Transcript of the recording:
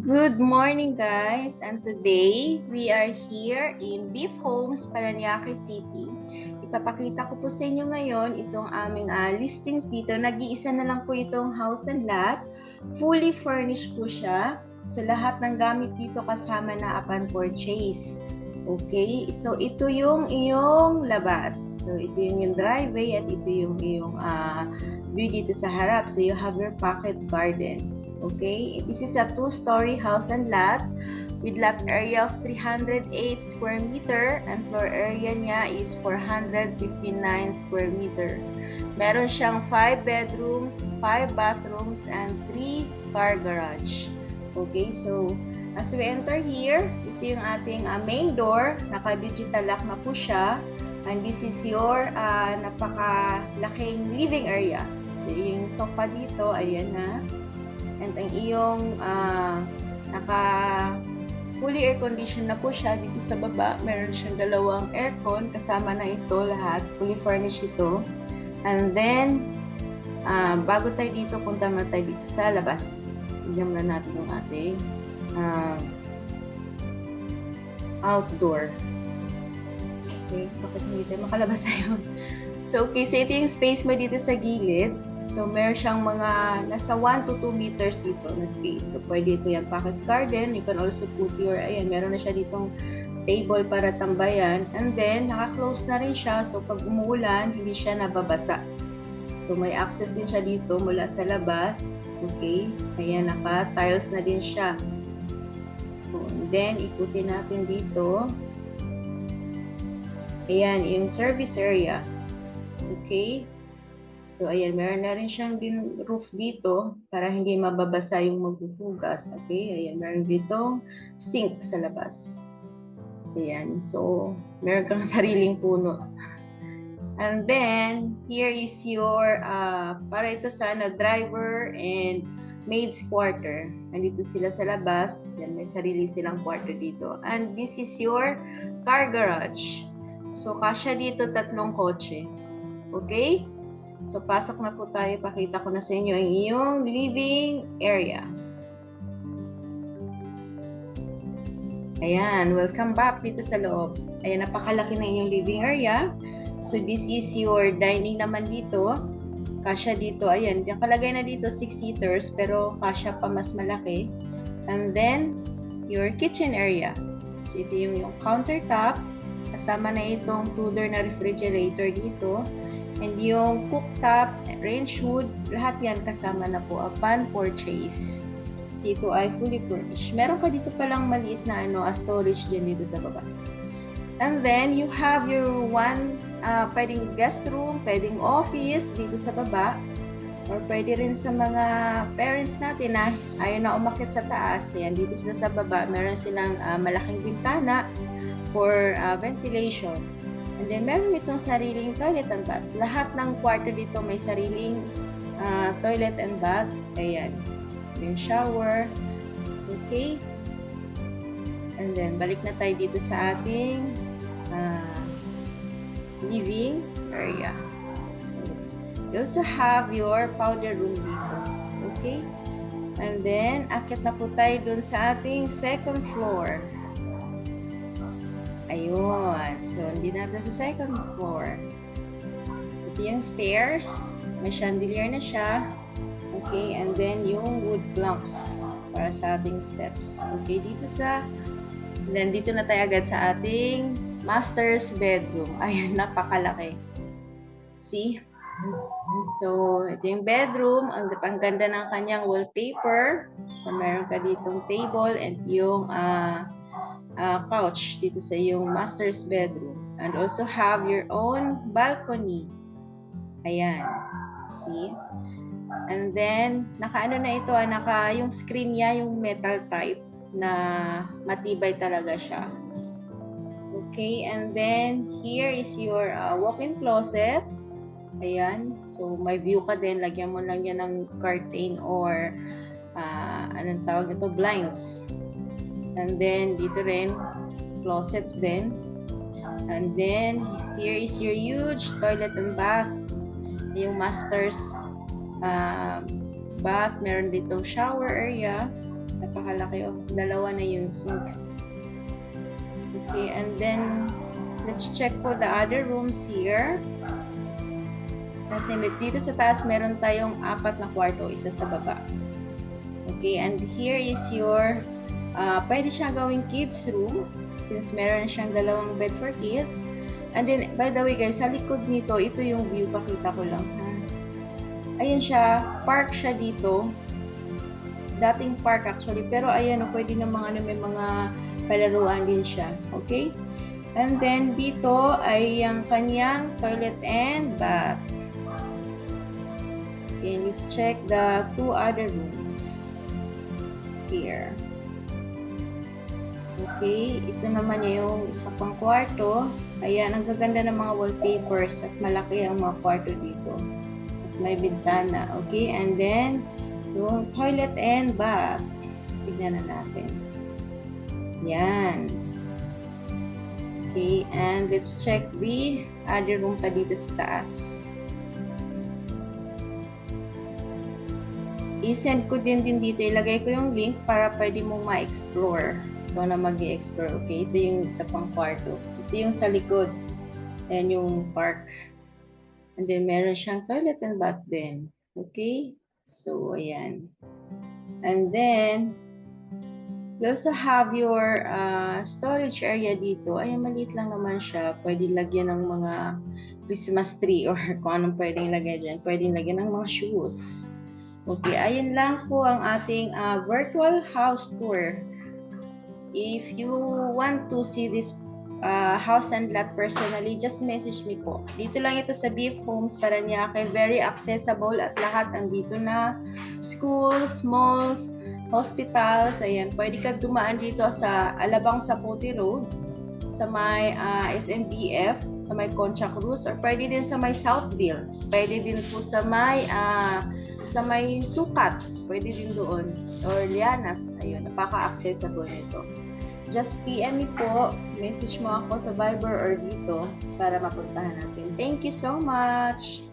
Good morning guys, and today we are here in Beef Homes, Parañaque City. Ipapakita ko po sa inyo ngayon itong aming listings dito. Nag-iisa na lang po itong house and lot. Fully furnished po siya. So lahat ng gamit dito kasama na upon purchase. Okay, so ito yung iyong labas. So ito yung driveway at ito yung iyong view dito sa harap. So you have your pocket garden. Okay, this is a two-story house and lot with lot area of 308 square meter and floor area niya is 459 square meter. Meron siyang 5 bedrooms, 5 bathrooms, and 3 car garage. Okay, so as we enter here, ito yung ating main door. Naka-digital lock na po siya. And this is your napakalaking living area. So yung sofa dito, ayan na. And ang iyong fully air conditioned na po siya dito sa baba. Meron siyang dalawang aircon, kasama na ito lahat, fully furnished ito. And then bago tayo dito, punta na tayo dito sa labas. Tignan na natin yung ating outdoor. Okay, bakit hindi tayo makalabas tayo? So okay, so ito yung space mo dito sa gilid. So, meron siyang mga nasa 1 to 2 meters dito na space. So, pwede ito yung pocket garden. You can also put your, ayan, meron na siya ditong table para tambayan. And then, naka-close na rin siya. So, pag umuulan, hindi siya nababasa. So, may access din siya dito mula sa labas. Okay. Ayan, naka-tiles na din siya. So, and then, ikutin natin dito. Ayan, yung service area. Okay. So, ayan, meron na rin siyang roof dito para hindi mababasa yung maghuhugas. Okay, ayan, meron dito sink sa labas. Ayan, so, meron kang sariling puno. And then, here is your, para ito sana, driver and maid's quarter. Nandito sila sa labas. Yan, may sarili silang quarter dito. And this is your car garage. So, kasya dito 3 kotse. Okay? So, pasok na po tayo. Pakita ko na sa inyo ang iyong living area. Ayan, welcome back dito sa loob. Ayan, napakalaki na iyong living area. So, this is your dining naman dito. Kasya dito, ayan, nakalagay na dito 6 seaters, pero kasya pa mas malaki. And then, your kitchen area. So, ito yung countertop. Kasama na itong Tudor na refrigerator dito. And yung cooktop, range wood, lahat yan kasama na po upon purchase. So ito ay fully furnished. Meron ka dito palang maliit na storage dyan dito sa baba. And then you have your pwedeng guest room, pwedeng office dito sa baba. Or pwede rin sa mga parents natin na ayaw na umakyat sa taas. Yan, dito sila sa baba. Meron silang malaking bintana for ventilation. And then, meron itong sariling toilet and bath. Lahat ng kwarto dito may sariling toilet and bath. Ayan. Yung shower. Okay. And then, balik na tayo dito sa ating living area. So, you also have your powder room dito. Okay. And then, akit na po tayo dun sa ating second floor. Ayun. So, hindi natin sa second floor. Ito yung stairs. May chandelier na siya. Okay. And then, yung wood planks para sa ating steps. Okay. Then, dito na tayo agad sa ating master's bedroom. Ayan, napakalaki. See? So, ito yung bedroom. Ang ganda ng kanyang wallpaper. So, meron ka ditong table and yung couch dito sa iyong master's bedroom, and also have your own balcony. Ayan, see? And then naka na ito, yung screen niya yung metal type na matibay talaga siya. Okay, and then here is your walk-in closet. Ayan, so may view ka din, lagyan mo lang yan ng curtain or anong tawag nito, blinds. And then, dito rin, closets din. And then, here is your huge toilet and bath. Yung master's bath, meron ditong shower area. At napakalaki. Oh, dalawa na yung sink. Okay, and then let's check for the other rooms here. Kasi dito sa taas, meron tayong 4 na kwarto, isa sa baba. Okay, and here is your, pwede siyang gawing kids room, since meron siyang 2 bed for kids. And then, by the way guys, sa likod nito, ito yung view, pakita ko lang. Ha? Ayan siya, park siya dito. Dating park actually, pero ayan, pwede na mga, may mga palaruan din siya. Okay? And then, dito ay ang kanyang toilet and bath. Okay, let's check the 2 other rooms here. Okay, ito naman yung isa pang kwarto. Ayan, ang gaganda ng mga wallpapers at malaki ang mga kwarto dito. At may bintana. Okay, and then yung toilet and bath. Tignan na natin. Yan. Okay, and let's check the other room pa dito sa taas. I-send ko din dito. Ilagay ko yung link para pwede mong ma-explore. Ikaw na mag-i-explore. Okay, ito yung isa pang kwarto. Ito yung sa likod. Ayan yung park. And then meron siyang toilet and bath din. Okay, so ayan. And then you also have your storage area dito. Ayan, maliit lang naman siya. Pwede lagyan ng mga Christmas tree or kung anong pwedeng lagay dyan. Pwede lagyan ng mga shoes. Okay, ayun lang po ang ating virtual house tour. If you want to see this house and lot personally, just message me po. Dito lang ito sa BF Homes Parañaque. Very accessible at lahat andito na. Schools, malls, hospitals. Ayan, pwede ka dumaan dito sa Alabang Sapote Road, sa may SMBF, sa may Concha Cruz, or pwede din sa may Southville. Pwede din po sa may Sukat, pwede din doon, or Lianas. Ayun, napaka-accessible nito. Just PM me po, message mo ako sa Viber or dito para mapuntahan natin. Thank you so much!